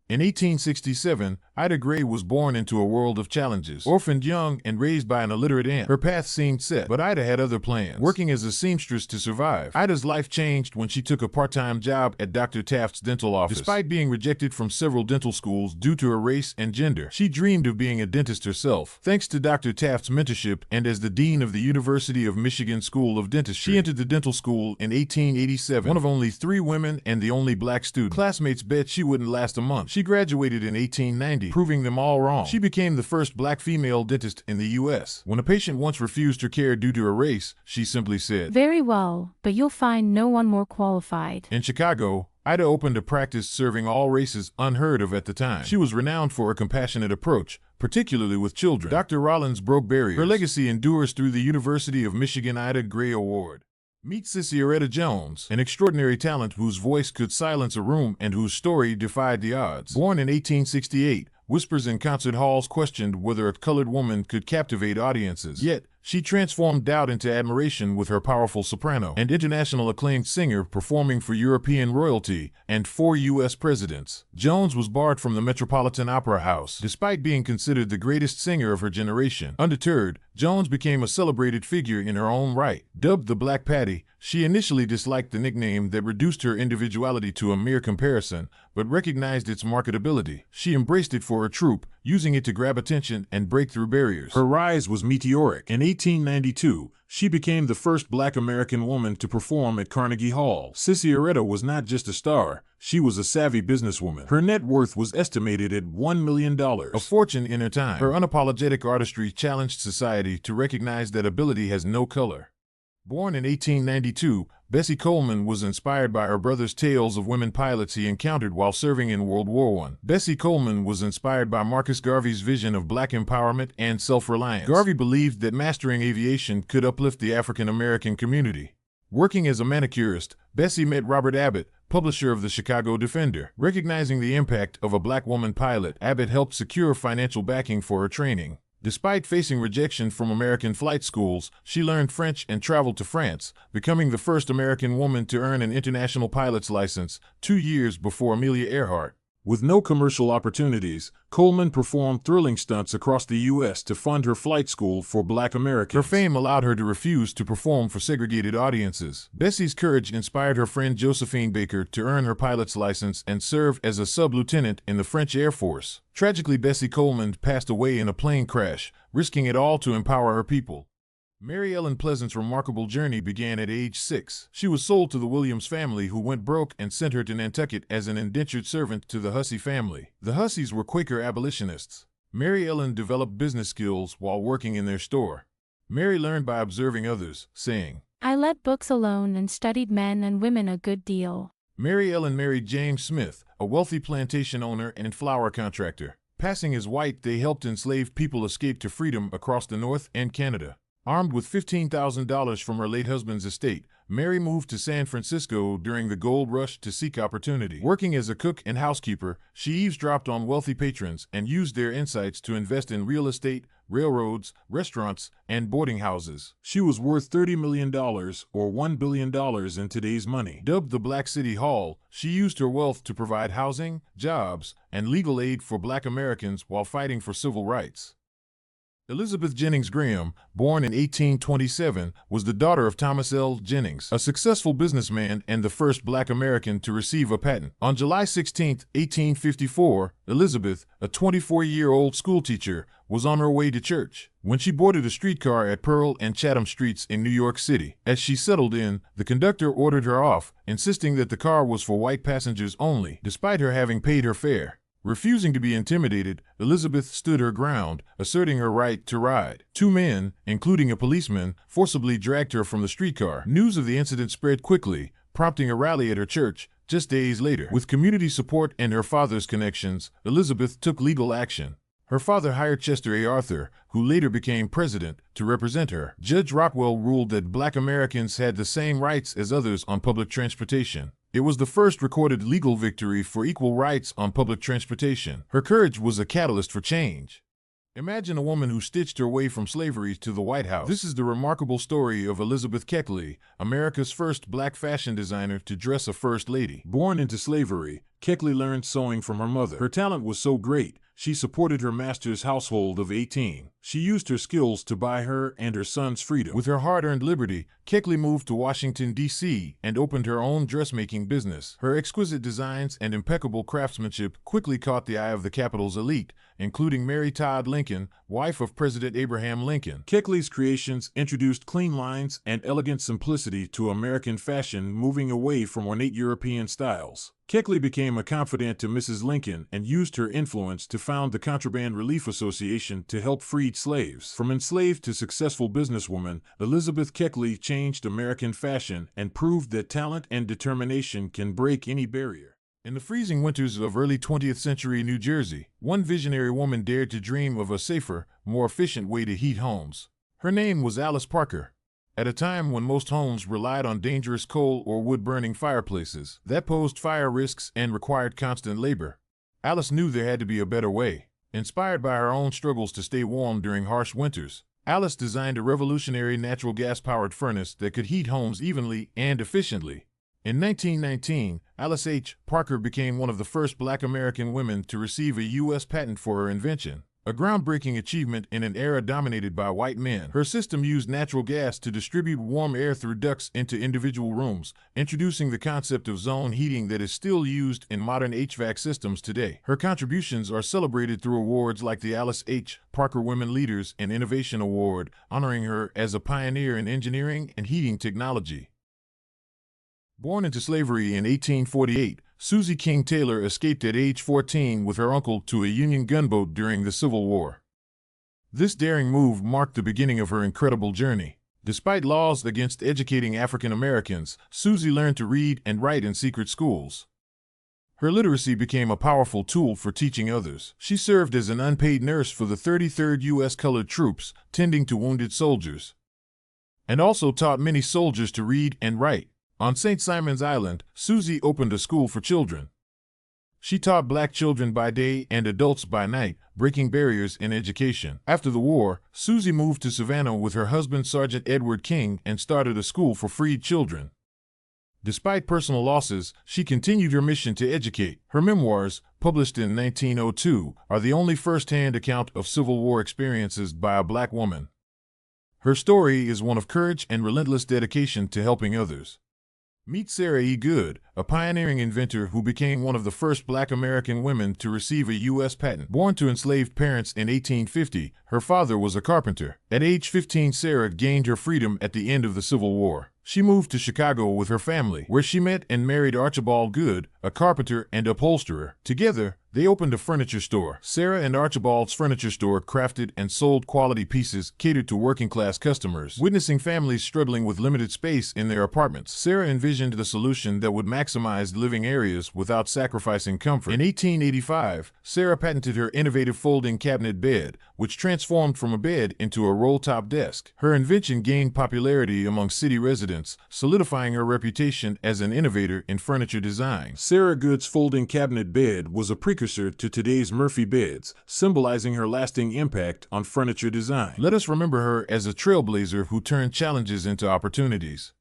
In 1867, Ida Gray was born into a world of challenges. Orphaned young and raised by an illiterate aunt, her path seemed set, but Ida had other plans. Working as a seamstress to survive, Ida's life changed when she took a part-time job at Dr. Taft's dental office. Despite being rejected from several dental schools due to her race and gender, she dreamed of being a dentist herself. Thanks to Dr. Taft's mentorship and as the dean of the University of Michigan School of Dentistry, she entered the dental school in 1887, one of only 3 women and the only black student. Classmates bet she wouldn't last a month. She graduated in 1890, proving them all wrong. She became the first black female dentist in the U.S. When a patient once refused her care due to her race, she simply said, "Very well, but you'll find no one more qualified." In Chicago, Ida opened a practice serving all races, unheard of at the time. She was renowned for a compassionate approach, particularly with children. Dr. Rollins broke barriers. Her legacy endures through the University of Michigan Ida Gray Award. Meet Sissieretta Jones, an extraordinary talent whose voice could silence a room and whose story defied the odds. Born in 1868, whispers in concert halls questioned whether a colored woman could captivate audiences. Yet, she transformed doubt into admiration with her powerful soprano, and international acclaimed singer performing for European royalty and 4 U.S. presidents. Jones was barred from the Metropolitan Opera House, despite being considered the greatest singer of her generation. Undeterred, Jones became a celebrated figure in her own right. Dubbed the Black Patty, she initially disliked the nickname that reduced her individuality to a mere comparison, but recognized its marketability. She embraced it for her troupe, using it to grab attention and break through barriers. Her rise was meteoric. In 1892, she became the first black American woman to perform at Carnegie Hall. Sissieretta was not just a star, she was a savvy businesswoman. Her net worth was estimated at $1 million, a fortune in her time. Her unapologetic artistry challenged society to recognize that ability has no color. Born in 1892, Bessie Coleman was inspired by her brother's tales of women pilots he encountered while serving in World War I. Bessie Coleman was inspired by Marcus Garvey's vision of black empowerment and self-reliance. Garvey believed that mastering aviation could uplift the African American community. Working as a manicurist, Bessie met Robert Abbott, publisher of the Chicago Defender. Recognizing the impact of a black woman pilot, Abbott helped secure financial backing for her training. Despite facing rejection from American flight schools, she learned French and traveled to France, becoming the first American woman to earn an international pilot's license 2 years before Amelia Earhart. With no commercial opportunities, Coleman performed thrilling stunts across the U.S. to fund her flight school for black Americans. Her fame allowed her to refuse to perform for segregated audiences. Bessie's courage inspired her friend Josephine Baker to earn her pilot's license and serve as a sub-lieutenant in the French Air Force. Tragically, Bessie Coleman passed away in a plane crash, risking it all to empower her people. Mary Ellen Pleasant's remarkable journey began at age 6. She was sold to the Williams family, who went broke and sent her to Nantucket as an indentured servant to the Hussey family. The Husseys were Quaker abolitionists. Mary Ellen developed business skills while working in their store. Mary learned by observing others, saying, "I let books alone and studied men and women a good deal." Mary Ellen married James Smith, a wealthy plantation owner and flour contractor. Passing as white, they helped enslaved people escape to freedom across the North and Canada. Armed with $15,000 from her late husband's estate, Mary moved to San Francisco during the gold rush to seek opportunity. Working as a cook and housekeeper, she eavesdropped on wealthy patrons and used their insights to invest in real estate, railroads, restaurants, and boarding houses. She was worth $30 million, or $1 billion in today's money. Dubbed the Black City Hall, she used her wealth to provide housing, jobs, and legal aid for black Americans while fighting for civil rights. Elizabeth Jennings Graham, born in 1827, was the daughter of Thomas L. Jennings, a successful businessman and the first black American to receive a patent. On July 16, 1854, Elizabeth, a 24-year-old schoolteacher, was on her way to church when she boarded a streetcar at Pearl and Chatham Streets in New York City. As she settled in, the conductor ordered her off, insisting that the car was for white passengers only, despite her having paid her fare. Refusing to be intimidated, Elizabeth stood her ground, asserting her right to ride. 2 men, including a policeman, forcibly dragged her from the streetcar. News of the incident spread quickly, prompting a rally at her church just days later. With community support and her father's connections, Elizabeth took legal action. Her father hired Chester A. Arthur, who later became president, to represent her. Judge Rockwell ruled that black Americans had the same rights as others on public transportation. It was the first recorded legal victory for equal rights on public transportation. Her courage was a catalyst for change. Imagine a woman who stitched her way from slavery to the White House. This is the remarkable story of Elizabeth Keckley, America's first black fashion designer to dress a first lady. Born into slavery, Keckley learned sewing from her mother. Her talent was so great, she supported her master's household of 18. She used her skills to buy her and her son's freedom. With her hard-earned liberty, Keckley moved to Washington, D.C. and opened her own dressmaking business. Her exquisite designs and impeccable craftsmanship quickly caught the eye of the Capitol's elite, including Mary Todd Lincoln, wife of President Abraham Lincoln. Keckley's creations introduced clean lines and elegant simplicity to American fashion, moving away from ornate European styles. Keckley became a confidant to Mrs. Lincoln and used her influence to found the Contraband Relief Association to help freed slaves. From enslaved to successful businesswoman, Elizabeth Keckley changed American fashion and proved that talent and determination can break any barrier. In the freezing winters of early 20th century New Jersey, one visionary woman dared to dream of a safer, more efficient way to heat homes. Her name was Alice Parker. At a time when most homes relied on dangerous coal or wood-burning fireplaces that posed fire risks and required constant labor, Alice knew there had to be a better way. Inspired by her own struggles to stay warm during harsh winters, Alice designed a revolutionary natural gas-powered furnace that could heat homes evenly and efficiently. In 1919, Alice H. Parker became one of the first black American women to receive a U.S. patent for her invention, a groundbreaking achievement in an era dominated by white men. Her system used natural gas to distribute warm air through ducts into individual rooms, introducing the concept of zone heating that is still used in modern HVAC systems today. Her contributions are celebrated through awards like the Alice H. Parker Women Leaders and Innovation Award, honoring her as a pioneer in engineering and heating technology. Born into slavery in 1848, Susie King Taylor escaped at age 14 with her uncle to a Union gunboat during the Civil War. This daring move marked the beginning of her incredible journey. Despite laws against educating African Americans, Susie learned to read and write in secret schools. Her literacy became a powerful tool for teaching others. She served as an unpaid nurse for the 33rd U.S. Colored Troops, tending to wounded soldiers, and also taught many soldiers to read and write. On St. Simon's Island, Susie opened a school for children. She taught black children by day and adults by night, breaking barriers in education. After the war, Susie moved to Savannah with her husband Sergeant Edward King and started a school for freed children. Despite personal losses, she continued her mission to educate. Her memoirs, published in 1902, are the only first-hand account of Civil War experiences by a black woman. Her story is one of courage and relentless dedication to helping others. Meet Sarah E. Goode, a pioneering inventor who became one of the first black American women to receive a U.S. patent. Born to enslaved parents in 1850, her father was a carpenter. At age 15, Sarah gained her freedom at the end of the Civil War. She moved to Chicago with her family, where she met and married Archibald Goode, a carpenter and upholsterer. Together, they opened a furniture store. Sarah and Archibald's furniture store crafted and sold quality pieces catered to working-class customers. Witnessing families struggling with limited space in their apartments, Sarah envisioned the solution that would maximize living areas without sacrificing comfort. In 1885, Sarah patented her innovative folding cabinet bed, which transformed from a bed into a roll-top desk. Her invention gained popularity among city residents, solidifying her reputation as an innovator in furniture design. Sarah Goode's folding cabinet bed was a precursor to today's Murphy beds, symbolizing her lasting impact on furniture design. Let us remember her as a trailblazer who turned challenges into opportunities.